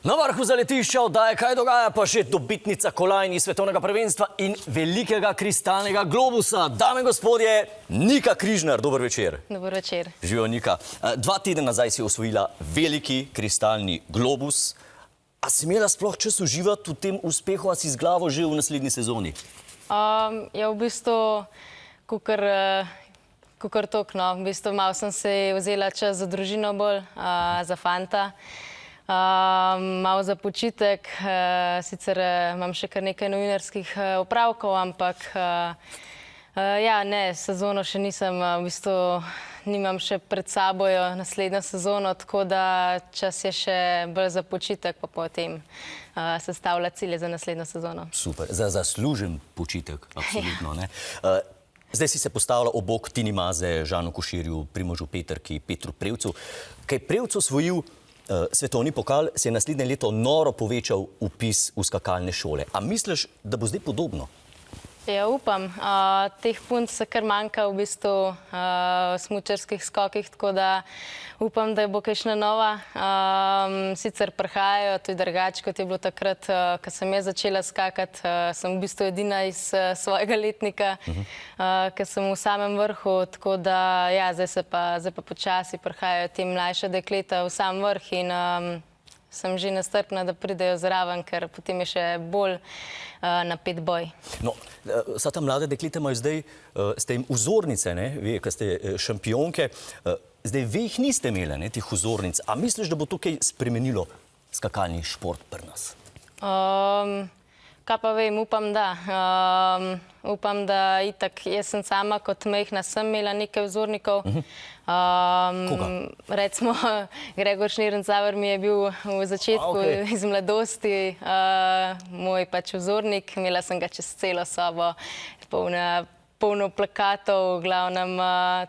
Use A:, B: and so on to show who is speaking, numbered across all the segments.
A: Na vrhu zaletišča oddaje Kaj dogaja, pa še dobitnica kolajn iz svetovnega prvenstva in velikega kristalnega globusa. Dame in gospodje, Nika Križnar, dober večer.
B: Dober večer.
A: Živijo, Nika. 2 tedna nazaj si osvojila veliki kristalni globus. A si imela sploh čas uživati v tem uspehu, a si z glavo že v naslednji sezoni?
B: Ja, v bistvu, kakor tok, no. V bistvu malo sem se vzela čas za družino bolj, za fanta. Malo za počitek, sicer imam še kar nekaj novinarskih opravkov, ampak ja, ne, sezono še nisem, v bistvu nimam še pred sabojo naslednjo sezono, tako da čas je še bolj za počitek, pa potem sestavlja cilje za naslednjo sezono.
A: Super, za zaslužen počitek, absolutno, ne. Zdaj si se postavila obok Tini Maze, Žanu Koširju, Primožu Peterki, Petru Prevcu. Kaj Prevc osvojil svetovni pokal, se je naslednje leto noro povečal vpis v skakalne šole. A misliš, da bo zdaj podobno?
B: Ja, upam. Teh punc se kar manjka v bistvu v smučarskih skokih, tako da upam, da bo kakšna nova. Sicer prihajajo, to je drugače, kot je bilo takrat, ko sem jaz začela skakati. Sem v bistvu edina iz svojega letnika, ker sem v samem vrhu, tako da ja, zdaj pa počasi prihajajo te mlajše dekleta v sam vrh in sem že nestrpna, da pridejo zraven, ker potem je še bolj napet boj.
A: No, vsa ta mlada dekleta imajo zdaj, ste jim vzornice, ne, vi, ki ste šampionke, zdaj vi jih niste imeli, ne, tih vzornic. A misliš, da bo to kaj spremenilo skakalni šport pri nas?
B: Kaj pa vem, upam, da. Upam, da itak, jaz sem sama kot majhna sem imela nekaj vzornikov.
A: Koga?
B: Recimo, Gregor Schnirrentzauer mi je bil v začetku iz mladosti moj pač vzornik. Imela sem ga čez celo sobo, polno plakatov, v glavnem.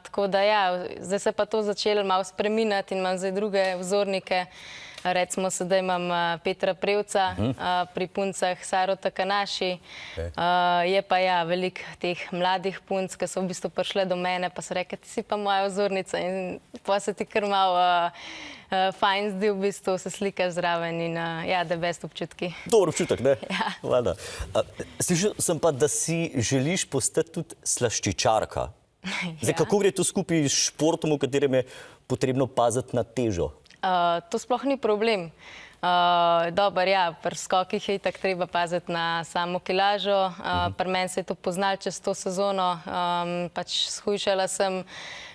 B: Tako da ja, zdaj se pa to začelo malo spreminjati in imam zdaj druge vzornike. Recimo, sedaj imam Petra Prevca, pri puncah Saro Takanaši. Je pa ja, veliko teh mladih punc, ki so v bistvu prišle do mene, pa so rekli, ti si pa moja vzornica in pa se ti kar malo fajn zdi v bistvu se slikaš zraven in ja, da best občutki.
A: Dober občutek, ne?
B: Ja.
A: Vlada. Slišal sem pa, da si želiš postati tudi slaščičarka. Zdaj, kako gre to skupaj s športom, v katerem je potrebno paziti na težo?
B: To sploh ni problem. Dober, ja, pri skokih je itak treba paziti na samo kilažo. Pri meni se je to poznalo čez to sezono. Pač shujšala sem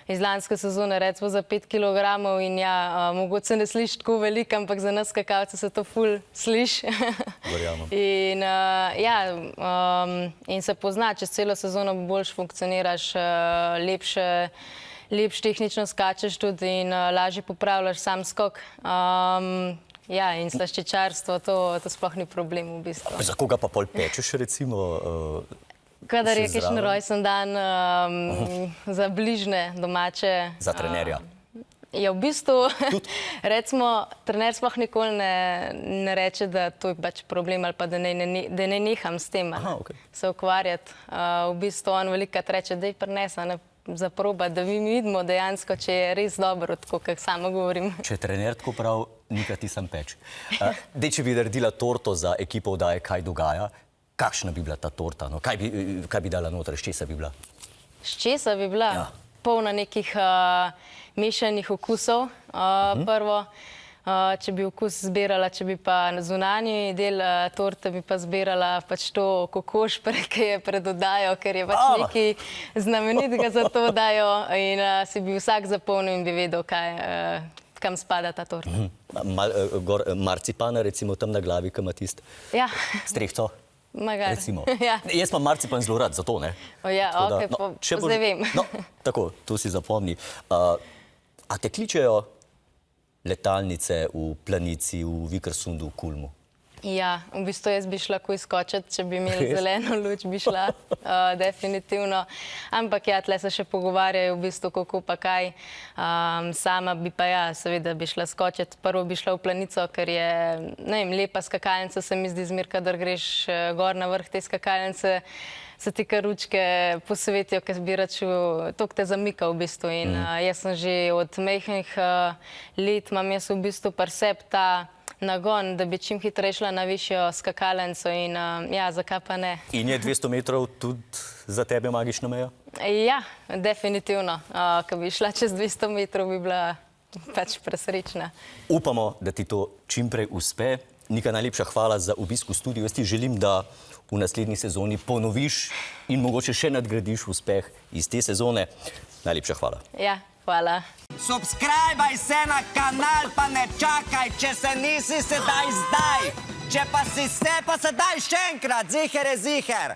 B: iz lanske sezone recimo za 5 kilogramov in ja, mogoče se ne sliši tako veliko, ampak za nas skakalce se to ful sliši.
A: Verjamem.
B: In ja, in se pozna, čez celo sezono boljš funkcioniraš, lepš tehnično skačeš tudi in lažje popravljaš sam skok. Ja, in slaščičarstvo, to sploh ni problem v bistvu.
A: Za koga pa pol pečeš, recimo?
B: Kadar je kakšen rojsten dan za bližne domače.
A: Za trenerja?
B: Ja, v bistvu, recimo, trener sploh nikoli ne reče, da to je pač problem ali pa da ne neham s tem se ukvarjati. V bistvu on velikokrat reče, daj prinesa, za proba, da mi vidimo dejansko, če je res dobro, tako kak sama govorim.
A: Če je trener tako prav, Nika, ti sam peč. Dej, če bi naredila torto za ekipo oddaje Kaj dogaja, kakšna bi bila ta torta? No? Kaj bi dala noter, s česa bi bila?
B: S česa bi bila?
A: Ja.
B: Polna nekih mešanih okusov, prvo. Če bi okus zbirala, če bi pa zunanji del torte bi pa zbirala pač to kokošpre, ki je pred oddajo, ker je pač nekaj znamenitega za to oddajo in si bi vsak zapomnil in bi vedel, kam spada ta torta.
A: Marcipana, recimo, tam na glavi, kam ima tist strehco?
B: Magari.
A: Recimo. Jaz pa marcipan zelo rad, zato ne.
B: Ja, okej, zdaj vem.
A: No, tako, to si zapomni. A te kličejo letalnice v Planici, v Vikersundu, v Kulmu?
B: Ja, v bistvu jaz bi šla kuj skočiti, če bi imeli zeleno luč, bi šla, definitivno. Ampak ja, tle se še pogovarjajo v bistvu kako pa kaj. Sama bi pa ja, seveda bi šla skočiti. Prvo bi šla v Planico, ker je, ne vem, lepa skakalnica, se mi zdi zmer, kadar greš gor na vrh te skakalnice, se ti kar ručke posvetijo, ker bi račel, toliko te zamika v bistvu. In jaz sem že od majhnih let, imam jaz v bistvu pri sebi ta nagon, da bi čim hitreje šla na višjo skakalnico in ja, zakaj pa ne.
A: In je 200 metrov tudi za tebe magična meja?
B: Ja, definitivno. Ko bi šla čez 200 metrov, bi bila pač presrečna.
A: Upamo, da ti to čim prej uspe. Nika, najlepša hvala za obisk v studiu. Jaz ti želim, da v naslednji sezoni ponoviš in mogoče še nadgradiš uspeh iz te sezone. Najlepša hvala.
B: Ja, hvala.
C: Subscribaj se na kanal, pa ne čakaj, če se nisi sedaj zdaj. Če pa si se, pa sedaj še enkrat, ziher je ziher.